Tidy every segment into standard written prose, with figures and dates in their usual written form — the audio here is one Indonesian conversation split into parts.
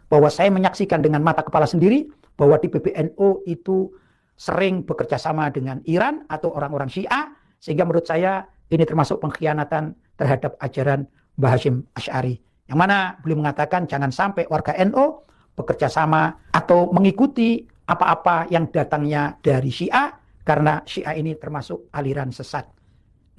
bahwa saya menyaksikan dengan mata kepala sendiri bahwa di PBNU itu sering bekerja sama dengan Iran atau orang-orang Syiah, sehingga menurut saya ini termasuk pengkhianatan terhadap ajaran Mbah Hasyim Asy'ari. Yang mana beliau mengatakan jangan sampai warga NU bekerja sama atau mengikuti apa-apa yang datangnya dari Syiah, karena Syiah ini termasuk aliran sesat.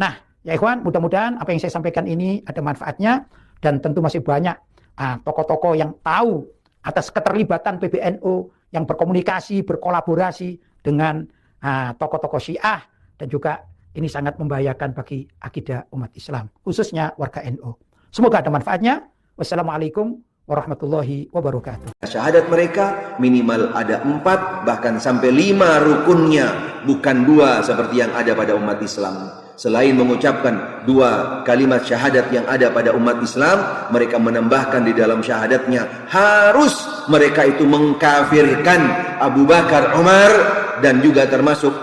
Nah, ya ikhwan, mudah-mudahan apa yang saya sampaikan ini ada manfaatnya, dan tentu masih banyak tokoh-tokoh yang tahu atas keterlibatan PBNU yang berkomunikasi, berkolaborasi dengan tokoh-tokoh Syiah, dan juga ini sangat membahayakan bagi akidah umat Islam, khususnya warga NU. Semoga ada manfaatnya. Wassalamualaikum warahmatullahi wabarakatuh. Syahadat mereka minimal ada 4 bahkan sampai 5 rukunnya, bukan 2 seperti yang ada pada umat Islam. Selain mengucapkan 2 kalimat syahadat yang ada pada umat Islam, mereka menambahkan di dalam syahadatnya harus mereka itu mengkafirkan Abu Bakar, Umar, dan juga termasuk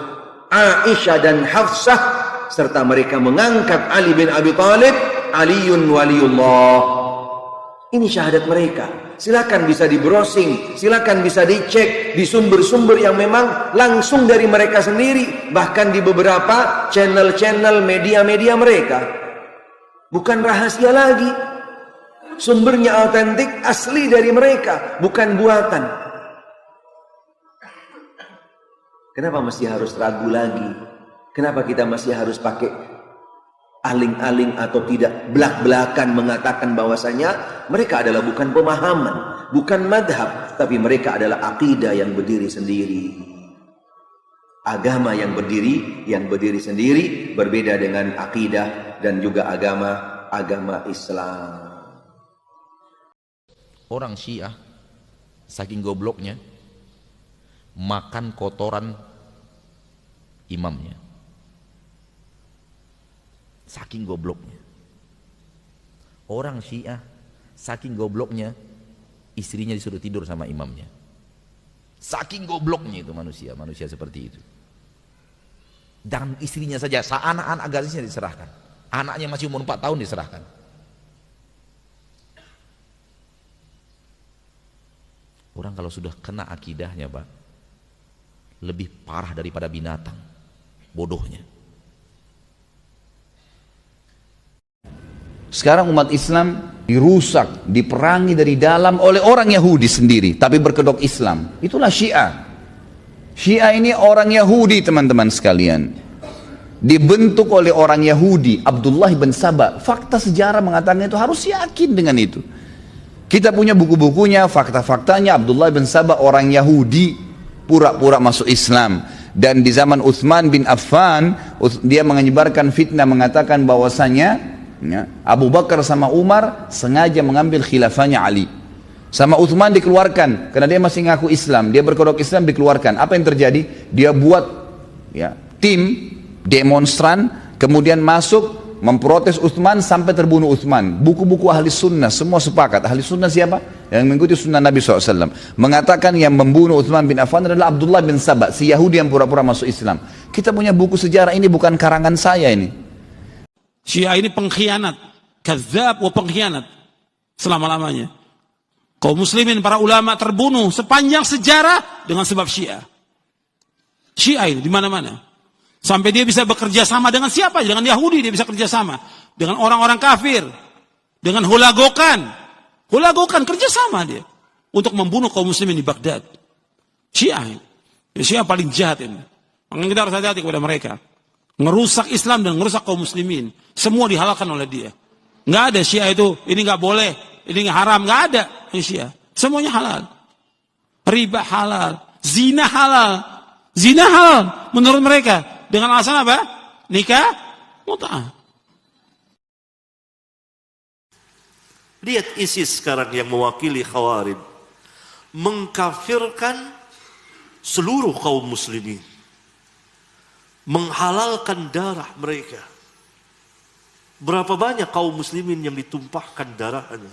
Aisyah dan Hafsah, serta mereka mengangkat Ali bin Abi Thalib, Aliyun Waliullah. Ini syahadat mereka. Silakan bisa di browsing, silakan bisa dicek di sumber-sumber yang memang langsung dari mereka sendiri, bahkan di beberapa channel-channel media-media mereka. Bukan rahasia lagi, sumbernya autentik, asli dari mereka, bukan buatan. Kenapa mesti harus ragu lagi? Kenapa kita masih harus pakai aling-aling atau tidak belak-belakan mengatakan bahwasanya mereka adalah bukan pemahaman, bukan madhab, tapi mereka adalah akidah yang berdiri sendiri, agama yang berdiri sendiri, berbeda dengan akidah dan juga agama Islam. Orang Syiah saking gobloknya makan kotoran imamnya, saking gobloknya. Orang Syiah saking gobloknya istrinya disuruh tidur sama imamnya. Saking gobloknya itu manusia seperti itu. Dan istrinya saja, anak-anak gadisnya diserahkan, anaknya masih umur 4 tahun diserahkan. Orang kalau sudah kena akidahnya, Pak, lebih parah daripada binatang bodohnya. Sekarang umat Islam dirusak, diperangi dari dalam oleh orang Yahudi sendiri, tapi berkedok Islam. Itulah Syiah. Syiah ini orang Yahudi, teman-teman sekalian. Dibentuk oleh orang Yahudi, Abdullah bin Saba. Fakta sejarah mengatakan itu, harus yakin dengan itu. Kita punya buku-bukunya, fakta-faktanya. Abdullah bin Saba orang Yahudi, pura-pura masuk Islam. Dan di zaman Utsman bin Affan, dia menyebarkan fitnah mengatakan bahwasanya Abu Bakar sama Umar sengaja mengambil khilafahnya Ali. Sama Utsman dikeluarkan karena dia masih ngaku Islam, dia berkedok Islam, dikeluarkan. Apa yang terjadi? Dia buat tim demonstran, kemudian masuk memprotes Utsman sampai terbunuh Utsman. Buku-buku ahli sunnah semua sepakat. Ahli sunnah siapa? Yang mengikuti sunnah Nabi SAW mengatakan yang membunuh Utsman bin Affan adalah Abdullah bin Saba, si Yahudi yang pura-pura masuk Islam. Kita punya buku sejarah, ini bukan karangan saya ini. Syiah ini pengkhianat, kadzab wa pengkhianat selama-lamanya. Kaum muslimin, para ulama terbunuh sepanjang sejarah dengan sebab Syiah. Syiah ini di mana-mana. Sampai dia bisa bekerja sama dengan siapa? Dengan Yahudi dia bisa kerja sama, dengan orang-orang kafir, dengan hulagokan. Hulagokan kerja sama dia untuk membunuh kaum muslimin di Baghdad. Syiah ini. Syiah paling jahat ini. Makanya kita harus hati-hati kepada mereka. Ngerusak Islam dan ngerusak kaum muslimin, semua dihalalkan oleh dia. Nggak ada Syiah itu, ini nggak boleh, ini nggak haram, nggak ada. Ini Syiah, semuanya halal. Riba halal, zina halal menurut mereka. Dengan alasan apa? Nikah mut'ah. Lihat ISIS sekarang yang mewakili Khawarij, mengkafirkan seluruh kaum muslimin, menghalalkan darah mereka. Berapa banyak kaum muslimin yang ditumpahkan darahnya.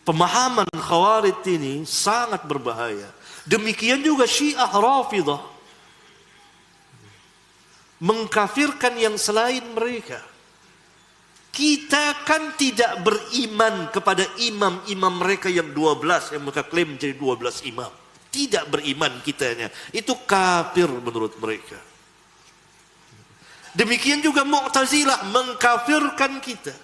Pemahaman Khawarij ini sangat berbahaya. Demikian juga Syiah Rafidah, mengkafirkan yang selain mereka. Kita kan tidak beriman kepada imam-imam mereka yang 12 yang mereka klaim menjadi 12 imam. Tidak beriman kitanya. Itu kafir menurut mereka. Demikian juga Mu'tazilah mengkafirkan kita.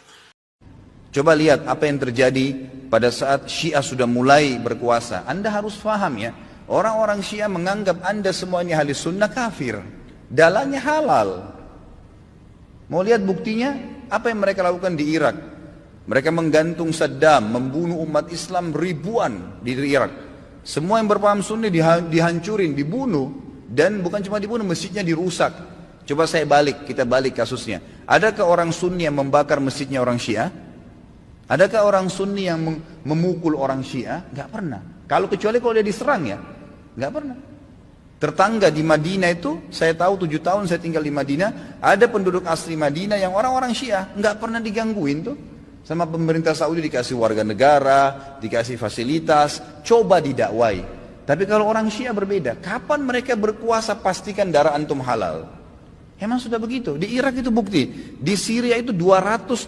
Coba lihat apa yang terjadi pada saat Syiah sudah mulai berkuasa. Anda harus paham ya, orang-orang Syiah menganggap Anda semua ini ahli sunnah kafir. Dalahnya halal. Mau lihat buktinya? Apa yang mereka lakukan di Irak? Mereka menggantung Saddam, membunuh umat Islam ribuan di Irak. Semua yang berpaham sunni dihancurin, dibunuh. Dan bukan cuma dibunuh, masjidnya dirusak. Coba kita balik kasusnya. Adakah orang sunni yang membakar masjidnya orang Syiah? Adakah orang sunni yang memukul orang Syiah? Gak pernah. Kecuali kalau dia diserang ya. Gak pernah. Tetangga di Madinah itu, saya tahu 7 tahun saya tinggal di Madinah, ada penduduk asli Madinah yang orang-orang Syiah. Gak pernah digangguin tuh. Sama pemerintah Saudi dikasih warga negara, dikasih fasilitas, coba didakwai. Tapi kalau orang Syiah berbeda. Kapan mereka berkuasa pastikan darah antum halal. Emang sudah begitu. Di Irak itu bukti. Di Syria itu 225.000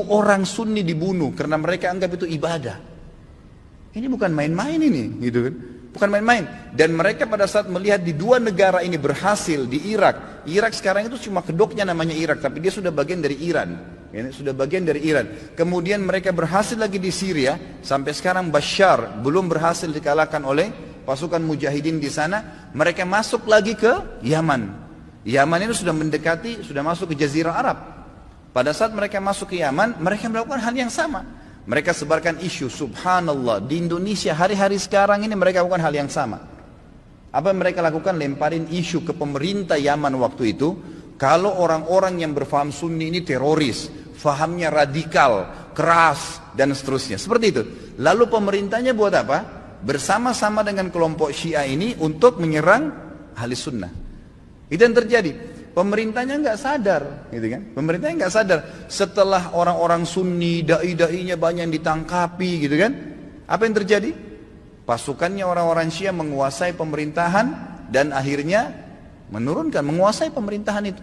orang Sunni dibunuh karena mereka anggap itu ibadah. Ini bukan main-main ini, gitu kan? Bukan main-main. Dan mereka pada saat melihat di dua negara ini berhasil di Irak. Irak sekarang itu cuma kedoknya namanya Irak, tapi dia sudah bagian dari Iran. Ini sudah bagian dari Iran. Kemudian mereka berhasil lagi di Syria. Sampai sekarang Bashar belum berhasil dikalahkan oleh pasukan mujahidin di sana. Mereka masuk lagi ke Yaman. Yaman itu sudah mendekati, sudah masuk ke Jazirah Arab. Pada saat mereka masuk ke Yaman, mereka melakukan hal yang sama. Mereka sebarkan isu, subhanallah, di Indonesia hari-hari sekarang ini mereka lakukan hal yang sama. Apa yang mereka lakukan? Lemparin isu ke pemerintah Yaman waktu itu, kalau orang-orang yang berfaham sunni ini teroris, fahamnya radikal, keras, dan seterusnya. Seperti itu. Lalu pemerintahnya buat apa? Bersama-sama dengan kelompok Syiah ini untuk menyerang ahli sunnah. Itu yang terjadi. Pemerintahnya nggak sadar, gitu kan? Pemerintahnya nggak sadar. Setelah orang-orang Sunni, dai-dainya banyak yang ditangkapi, gitu kan? Apa yang terjadi? Pasukannya orang-orang Syiah menguasai pemerintahan dan akhirnya menguasai pemerintahan itu.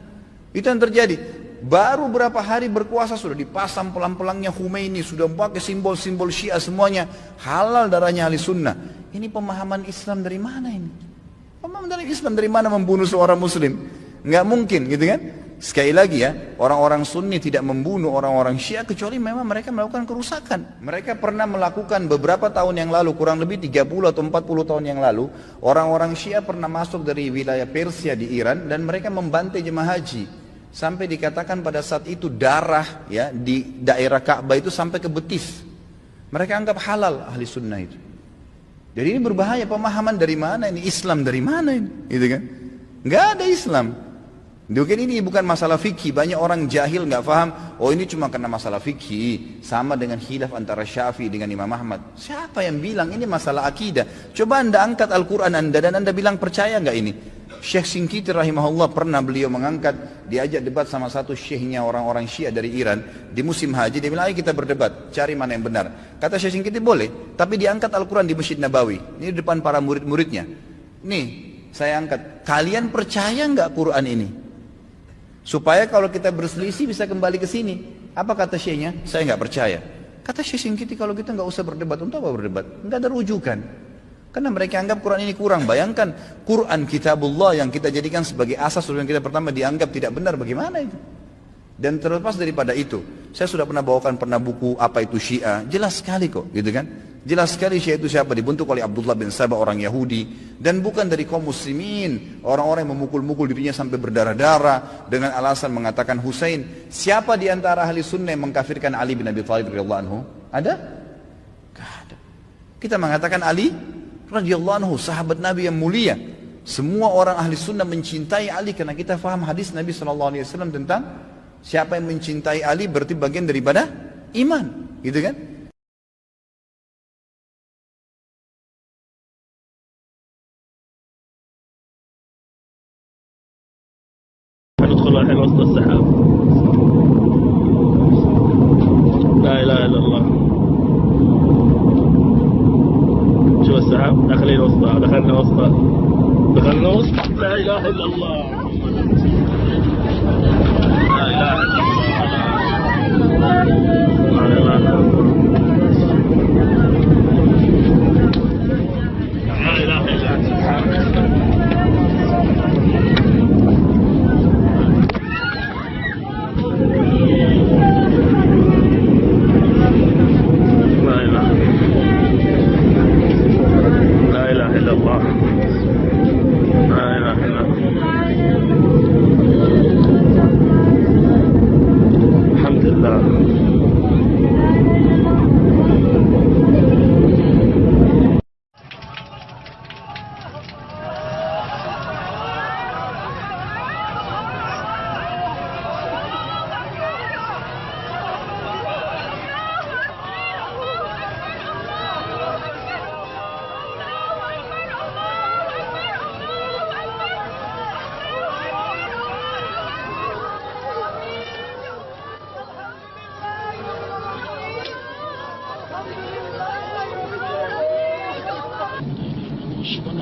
Itu yang terjadi. Baru berapa hari berkuasa sudah dipasang pelang-pelangnya Khomeini, sudah pakai simbol-simbol Syiah semuanya. Halal darahnya ahli sunnah. Ini pemahaman Islam dari mana ini? Pemahaman dari Islam dari mana membunuh seorang muslim? Nggak mungkin, gitu kan? Sekali lagi ya, orang-orang Sunni tidak membunuh orang-orang Syiah kecuali memang mereka melakukan kerusakan. Mereka pernah melakukan beberapa tahun yang lalu, kurang lebih 30 atau 40 tahun yang lalu, orang-orang Syiah pernah masuk dari wilayah Persia di Iran dan mereka membantai jemaah haji. Sampai dikatakan pada saat itu darah ya di daerah Ka'bah itu sampai ke betis. Mereka anggap halal ahli sunnah itu. Jadi ini berbahaya, pemahaman dari mana ini? Islam dari mana ini? Gitu kan? Nggak ada Islam. Mungkin ini bukan masalah fikih. Banyak orang jahil nggak paham. Oh ini cuma karena masalah fikih. Sama dengan khilaf antara Syafi'i dengan Imam Ahmad. Siapa yang bilang ini masalah akidah? Coba anda angkat Al-Quran anda dan anda bilang percaya nggak ini? Syekh Shinqiti rahimahullah pernah beliau mengangkat, diajak debat sama satu syekhnya orang-orang Syiah dari Iran di musim haji. Dia bilang ayo kita berdebat, cari mana yang benar. Kata Syekh Shinqiti boleh, tapi diangkat Al-Quran di Masjid Nabawi. Ini di depan para murid-muridnya. Nih saya angkat, kalian percaya nggak Quran ini? Supaya kalau kita berselisih bisa kembali ke sini. Apa kata syekhnya? Saya nggak percaya. Kata Syekh Shinqiti kalau kita nggak usah berdebat. Untuk apa berdebat? Nggak ada rujukan. Karena mereka anggap Quran ini kurang. Bayangkan Quran kitabullah yang kita jadikan sebagai asas yang kita pertama dianggap tidak benar. Bagaimana itu? Dan terlepas daripada itu, saya sudah pernah bawakan buku apa itu Syiah. Jelas sekali kok, gitu kan? Jelas sekali Syiah itu siapa? Dibentuk oleh Abdullah bin Sabah, orang Yahudi, dan bukan dari kaum muslimin. Orang-orang yang memukul-mukul dirinya sampai berdarah-darah dengan alasan mengatakan Husain. Siapa di antara ahli sunnah yang mengkafirkan Ali bin Abi Thalib radhiyallahu anhu? Ada? Gak ada. Kita mengatakan Ali radhiyallahu anhu, sahabat Nabi yang mulia. Semua orang ahli sunnah mencintai Ali karena kita faham hadis Nabi SAW tentang siapa yang mencintai Ali berarti bagian daripada iman, gitu kan? ندخل الحين وسط السحاب لا اله الا الله شوف السحاب داخلين وسطها دخلنا وسطها لا اله الا الله لا اله الا الله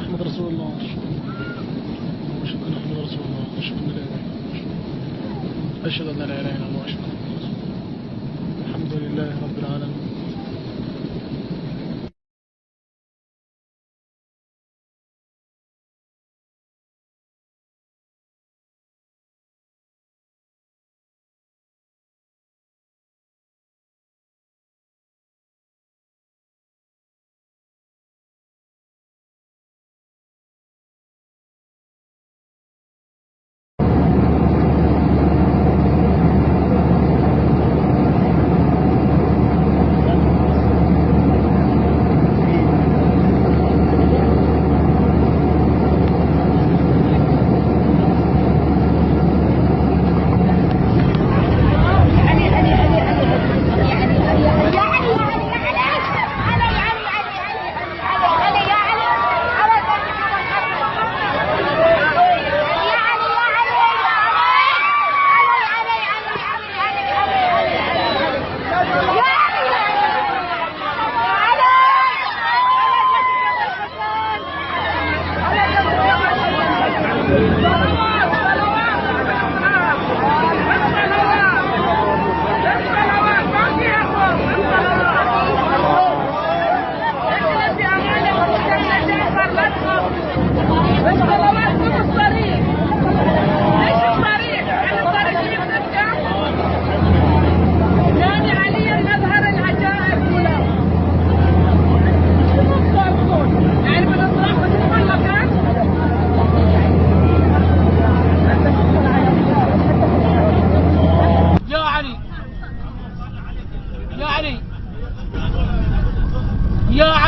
محمد رسول الله. أشهد أن محمد رسول الله. أشهد أن لا إله إلا الله. أشهد أن لا إله إلا الله. الحمد لله رب العالمين.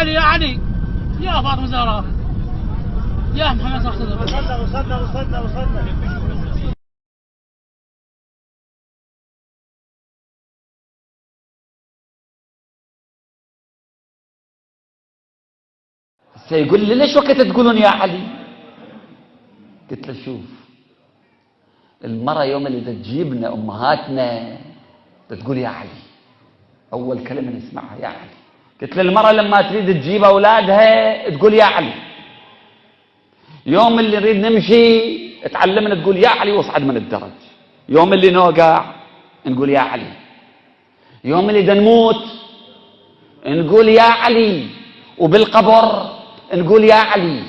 يا علي يا فاطمة زهراء يا محمد صلى الله عليه وسلم. وصلنا. سيقول لي ليش وقت تقولون يا علي؟ قلت له شوف، المرأة يوم اللي تجيبنا أمهاتنا تقول يا علي، أول كلمة نسمعها يا علي. قلت له المرأة لما تريد تجيب أولادها تقول يا علي. يوم اللي نريد نمشي تعلمنا تقول يا علي واصعد من الدرج. يوم اللي نوقع نقول يا علي. يوم اللي نموت نقول يا علي. وبالقبر نقول يا علي.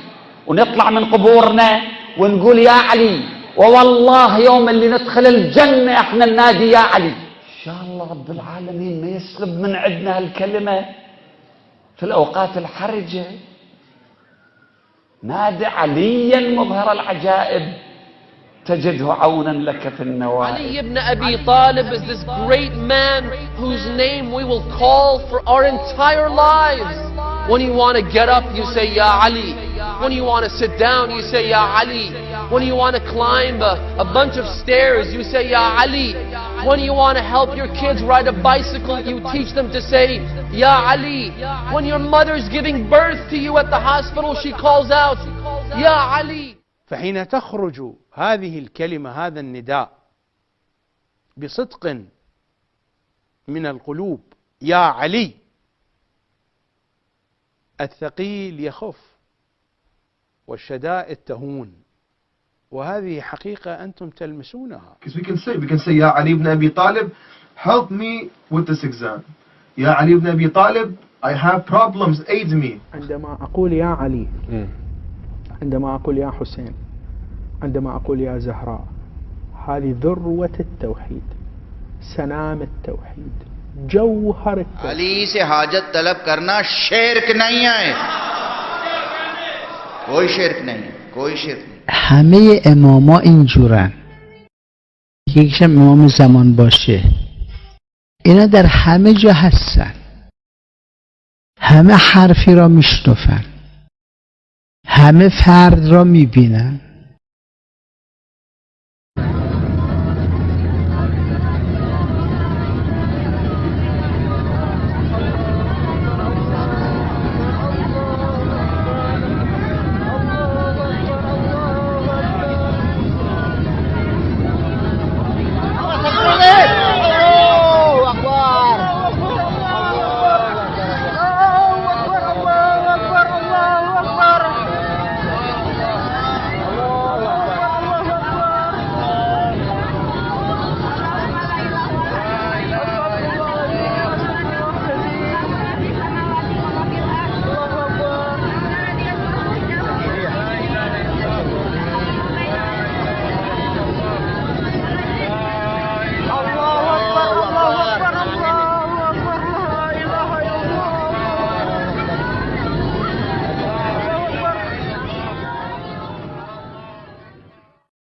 ونطلع من قبورنا ونقول يا علي. ووالله يوم اللي ندخل الجنة احنا ننادي يا علي. ان شاء الله رب العالمين ما يسلب من عندنا هالكلمة في الأوقات الحرجة. نادي عليا مظهر العجائب تجده عونا لك في النوائب. Ali ibn Abi Talib is this great man whose name we will call for our entire lives. When you want to get up, you say Ya Ali. When you want to sit down, you say Ya Ali. When you want to climb a bunch of stairs, you say Ya Ali. When you want to help your kids ride a bicycle, you teach them to say Ya Ali. When your mother's giving birth to you at the hospital, she calls out Ya Ali. فحين تخرج هذه الكلمة، هذا النداء بصدق من القلوب يا علي، الثقيل يخف والشدائد تهون، وهذه حقيقة أنتم تلمسونها. Because we can say يا علي ibn Abi Talib, help me with this exam. يا علي ibn Abi Talib, I have problems, aid me. عندما أقول يا علي، عندما أقول يا حسين، عندما أقول يا زهراء، هذه ذروة التوحيد، سنام التوحيد، جوهر التوحيد. अली से हाजत तलब करना शिर्क नहीं है, कोई शिर्क नहीं, कोई शिर्क नहीं. همه اماما اینجورن. یکیشم امام زمان باشه، اینا در همه جا هستن، همه حرفی را میشنفن، همه فرد را میبینن،